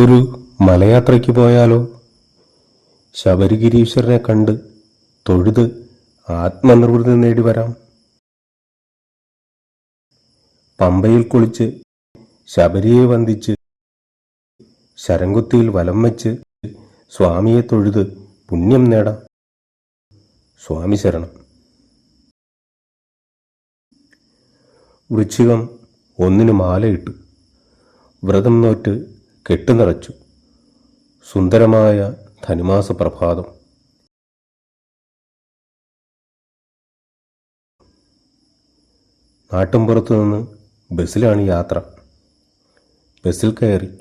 ഒരു മലയാത്രയ്ക്ക് പോയാലോ? ശബരിഗിരീശ്വരനെ കണ്ട് തൊഴുത് ആത്മനിർവൃതി നേടി വരാം. പമ്പയിൽ കുളിച്ച് ശബരിയെ വന്ദിച്ച് ശരംകുത്തിയിൽ വലം വെച്ച് സ്വാമിയെ തൊഴുത് പുണ്യം നേടാം. സ്വാമി ശരണം. വൃശ്ചികം 1 മാലയിട്ടു. വ്രതം നോറ്റ് കെട്ടുനിറച്ചു. സുന്ദരമായ ധനുമാസ പ്രഭാതം. നാട്ടുംപുറത്തു നിന്ന് ബസ്സിലാണ് യാത്ര. ബസ്സിൽ കയറി.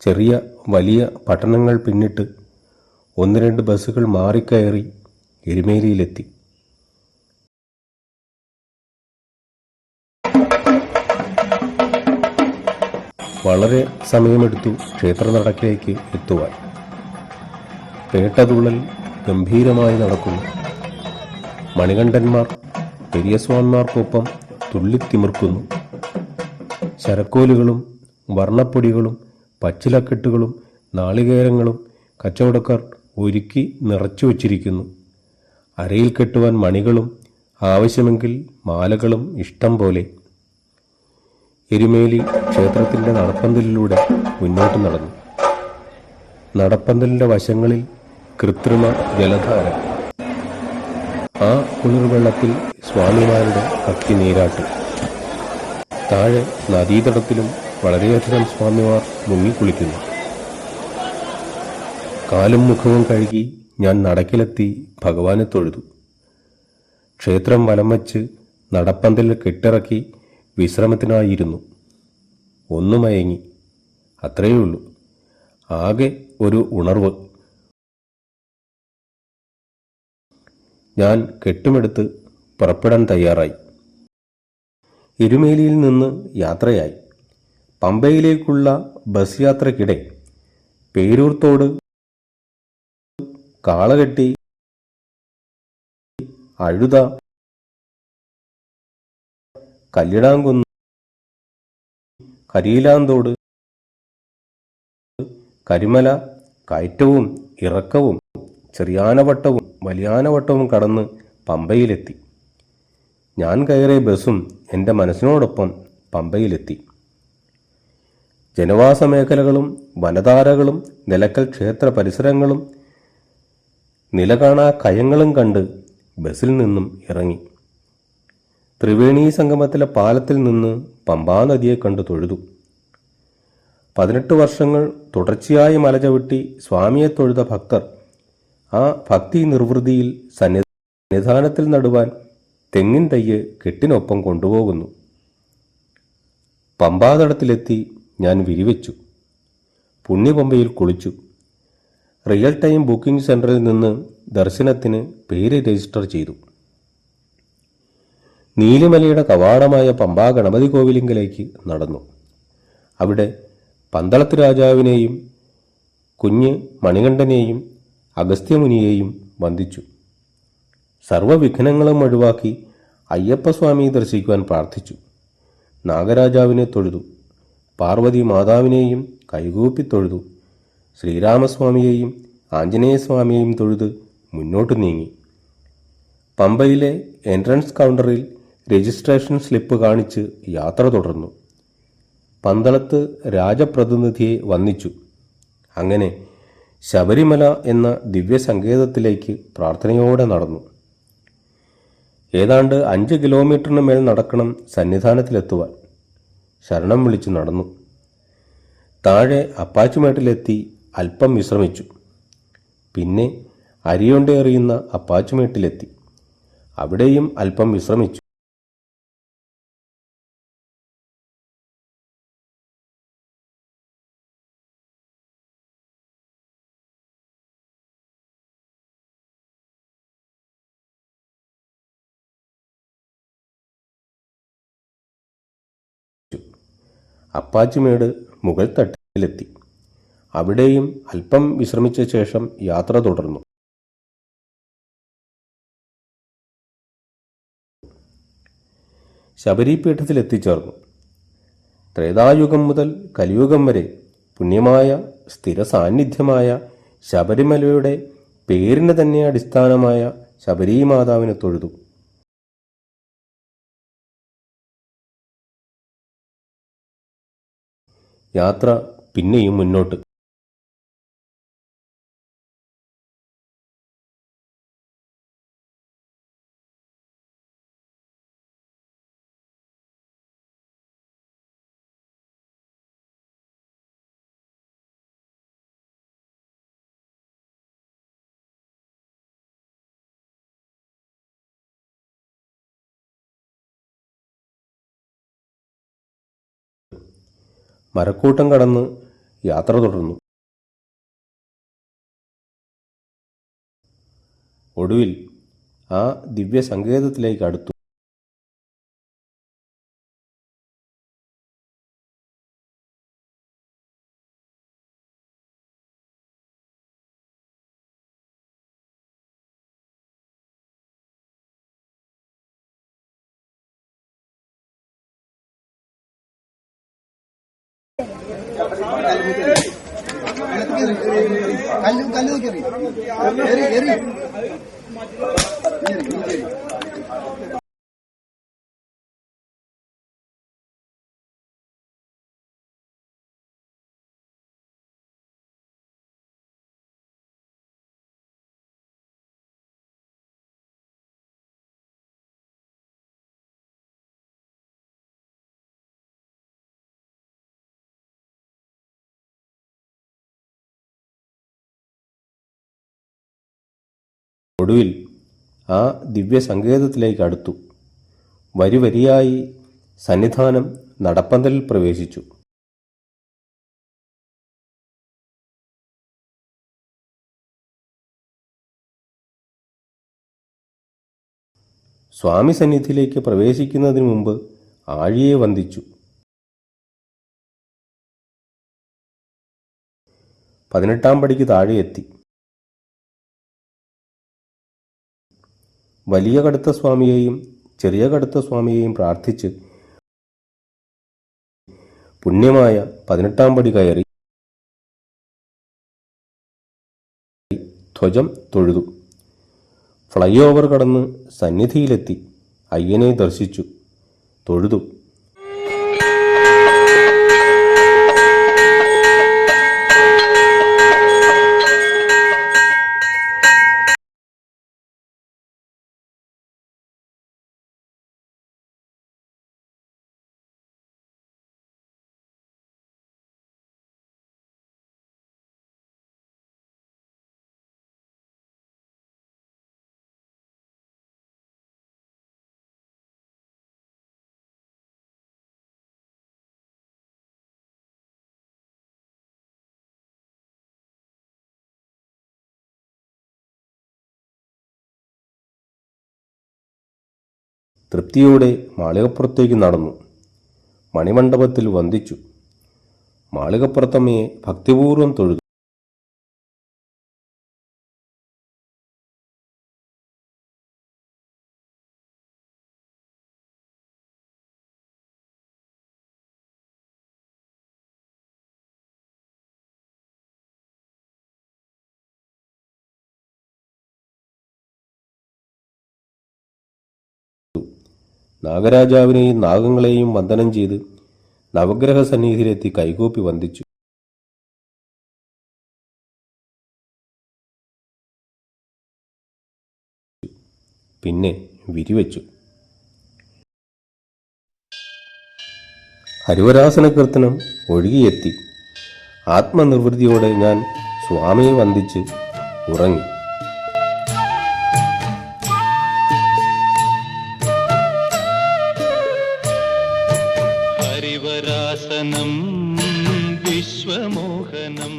ചെറിയ വലിയ പട്ടണങ്ങൾ പിന്നിട്ട് 1-2 ബസ്സുകൾ മാറിക്കയറി എരുമേലിയിലെത്തി. വളരെ സമയമെടുത്തു ക്ഷേത്രനടക്കിലേക്ക് എത്തുവാൻ. പേട്ടതുള്ളൽ ഗംഭീരമായി നടക്കുന്നു. മണികണ്ഠന്മാർ പെരിയസ്വാന്മാർക്കൊപ്പം തുള്ളിത്തിമിർക്കുന്നു. ശരക്കോലുകളും വർണ്ണപ്പൊടികളും പച്ചിലക്കെട്ടുകളും നാളികേരങ്ങളും കച്ചവടക്കാർ ഒരുക്കി നിറച്ചു വച്ചിരിക്കുന്നു. അരയിൽ കെട്ടുവാൻ മണികളും ആവശ്യമെങ്കിൽ മാലകളും ഇഷ്ടം പോലെ. എരുമേലി ക്ഷേത്രത്തിൻ്റെ നടപ്പന്തലിലൂടെ മുന്നോട്ട് നടന്നു. നടപ്പന്തലിൻ്റെ വശങ്ങളിൽ കൃത്രിമ ജലധാര. ആ കുളിർവെള്ളത്തിൽ സ്വാമിമാരുടെ ഭക്തി നീരാട്ട്. താഴെ നദീതടത്തിലും വളരെയധികം സ്വാമിമാർ മുങ്ങിക്കുളിക്കുന്നു. കാലും മുഖവും കഴുകി ഞാൻ നടക്കിലെത്തി ഭഗവാനെ തൊഴുതു. ക്ഷേത്രം വലം വച്ച് നടപ്പന്തലിൽ കെട്ടിറക്കി വിശ്രമത്തിനായിരുന്നു. ഒന്നു മയങ്ങി, അത്രയുള്ളൂ. ആകെ ഒരു ഉണർവ്. ഞാൻ കെട്ടുമെടുത്ത് പുറപ്പെടാൻ തയ്യാറായി. എരുമേലിയിൽ നിന്ന് യാത്രയായി. പമ്പയിലേക്കുള്ള ബസ് യാത്രയ്ക്കിടെ പേരൂർത്തോട്, കാളകെട്ടി, അഴുത, കല്ലിടാംകുന്ന്, കരിയിലാന്തോട്, കരിമല, കയറ്റവും ഇറക്കവും ചെറിയാനവട്ടവും വലിയാനവട്ടവും കടന്ന് പമ്പയിലെത്തി. ഞാൻ കയറിയ ബസ്സും എൻ്റെ മനസ്സിനോടൊപ്പം പമ്പയിലെത്തി. ജനവാസ മേഖലകളും വനധാരകളും നിലക്കൽ ക്ഷേത്ര പരിസരങ്ങളും നിലകാണാ കയങ്ങളും കണ്ട് ബസ്സിൽ നിന്നും ഇറങ്ങി. ത്രിവേണി സംഗമത്തിലെ പാലത്തിൽ നിന്ന് പമ്പാനദിയെ കണ്ടു തൊഴുതു. 18 വർഷങ്ങൾ തുടർച്ചയായി മലചവിട്ടി സ്വാമിയെ തൊഴുത ഭക്തർ ആ ഭക്തി നിർവൃതിയിൽ സന്നിധാനത്തിൽ നടുവാൻ തെങ്ങിൻ തയ്യ് കെട്ടിനൊപ്പം കൊണ്ടുപോകുന്നു. പമ്പാതടത്തിലെത്തി ഞാൻ വിരിവെച്ചു. പുണ്യപമ്പയിൽ കുളിച്ചു. റിയൽ ടൈം ബുക്കിംഗ് സെന്ററിൽ നിന്ന് ദർശനത്തിന് പേര് രജിസ്റ്റർ ചെയ്തു. നീലിമലയുടെ കവാടമായ പമ്പാ ഗണപതി കോവിലിങ്കലേക്ക് നടന്നു. അവിടെ പന്തളത്ത് രാജാവിനെയും കുഞ്ഞ് മണികണ്ഠനെയും അഗസ്ത്യമുനിയെയും വന്ദിച്ചു. സർവവിഘ്നങ്ങളും ഒഴിവാക്കി അയ്യപ്പസ്വാമിയെ ദർശിക്കുവാൻ പ്രാർത്ഥിച്ചു. നാഗരാജാവിനെ തൊഴുതു. പാർവതി മാതാവിനെയും കൈകൂപ്പി തൊഴുതു. ശ്രീരാമസ്വാമിയെയും ആഞ്ജനേയസ്വാമിയെയും തൊഴുത് മുന്നോട്ട് നീങ്ങി. പമ്പയിലെ എൻട്രൻസ് കൗണ്ടറിൽ രജിസ്ട്രേഷൻ സ്ലിപ്പ് കാണിച്ച് യാത്ര തുടർന്നു. പന്തളത്ത് രാജപ്രതിനിധിയെ വന്ദിച്ചു. അങ്ങനെ ശബരിമല എന്ന ദിവ്യസങ്കേതത്തിലേക്ക് പ്രാർത്ഥനയോടെ നടന്നു. ഏതാണ്ട് 5 കിലോമീറ്ററിന് മേൽ നടക്കണം സന്നിധാനത്തിലെത്തുവാൻ. ശരണം വിളിച്ചു നടന്നു. താഴെ അപ്പാച്ചുമേട്ടിലെത്തി അല്പം വിശ്രമിച്ചു. പിന്നെ അരിയൊണ്ടെറിയുന്ന അപ്പാച്ചുമേട്ടിലെത്തി. അവിടെയും അല്പം വിശ്രമിച്ചു. അപ്പാച്ചുമേട് മുകൾ തട്ടിലെത്തി. അവിടെയും അല്പം വിശ്രമിച്ച ശേഷം യാത്ര തുടർന്നു. ശബരിപീഠത്തിൽ എത്തിച്ചേർന്നു. ത്രേതായുഗം മുതൽ കലിയുഗം വരെ പുണ്യമായ സ്ഥിര സാന്നിധ്യമായ ശബരിമലയുടെ പേരിന് തന്നെ അടിസ്ഥാനമായ ശബരീമാതാവിനെ തൊഴുതു. യാത്ര പിന്നെയും മുന്നോട്ട്. മരക്കൂട്ടം കടന്ന് യാത്ര തുടർന്നു. ഒടുവിൽ ആ ദിവ്യസങ്കേതത്തിലേക്ക് അടുത്തു. ഒടുവിൽ ആ ദിവ്യസങ്കേതത്തിലേക്ക് അടുത്തു. വരിവരിയായി സന്നിധാനം നടപ്പന്തലിൽ പ്രവേശിച്ചു. സ്വാമി സന്നിധിയിലേക്ക് പ്രവേശിക്കുന്നതിന് മുമ്പ് ആഴിയെ വന്ദിച്ചു. 18-ാം പടിക്ക് താഴെ എത്തി. വലിയ കടുത്ത സ്വാമിയെയും ചെറിയ കടുത്ത സ്വാമിയെയും പ്രാർത്ഥിച്ച് പുണ്യമായ 18-ാം പടി കയറി ധ്വജം തൊഴുതു. ഫ്ലൈ ഓവർ കടന്ന് സന്നിധിയിലെത്തി അയ്യനെ ദർശിച്ചു, തൊഴുതു. തൃപ്തിയോടെ മാളികപ്പുറത്തേക്ക് നടന്നു. മണിമണ്ഡപത്തിൽ വന്ദിച്ചു. മാളികപ്പുറത്തമ്മയെ ഭക്തിപൂർവ്വം തൊഴുതു. നാഗരാജാവിനെയും നാഗങ്ങളെയും വന്ദനം ചെയ്ത് നവഗ്രഹ സന്നിധിയിലെത്തി കൈകൂപ്പി വന്ദിച്ചു. പിന്നെ വിരിവെച്ചു. ഹരിവരാസന കീർത്തനം ഒഴുകിയെത്തി. ആത്മനിർവൃതിയോടെ ഞാൻ സ്വാമിയെ വന്ദിച്ച് ഉറങ്ങി. ഹരിവരാസനം വിശ്വമോഹനം.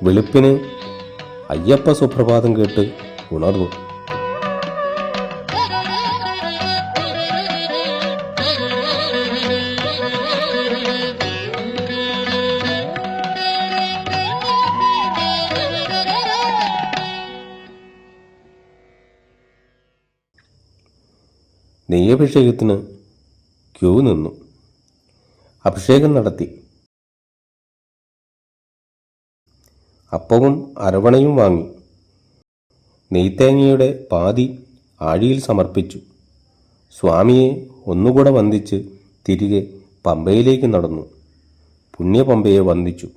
വെളുപ്പിന് അയ്യപ്പ സുപ്രഭാതം കേട്ട് ഉണർന്നു. നെയ്യഭിഷേകത്തിന് ക്യൂ നിന്നു. അഭിഷേകം നടത്തി. അപ്പവും അരവണയും വാങ്ങി. നെയ്ത്തേങ്ങയുടെ പാതി ആഴിയിൽ സമർപ്പിച്ചു. സ്വാമിയെ ഒന്നുകൂടെ വന്ദിച്ച് തിരികെ പമ്പയിലേക്ക് നടന്നു. പുണ്യപമ്പയെ വന്ദിച്ചു.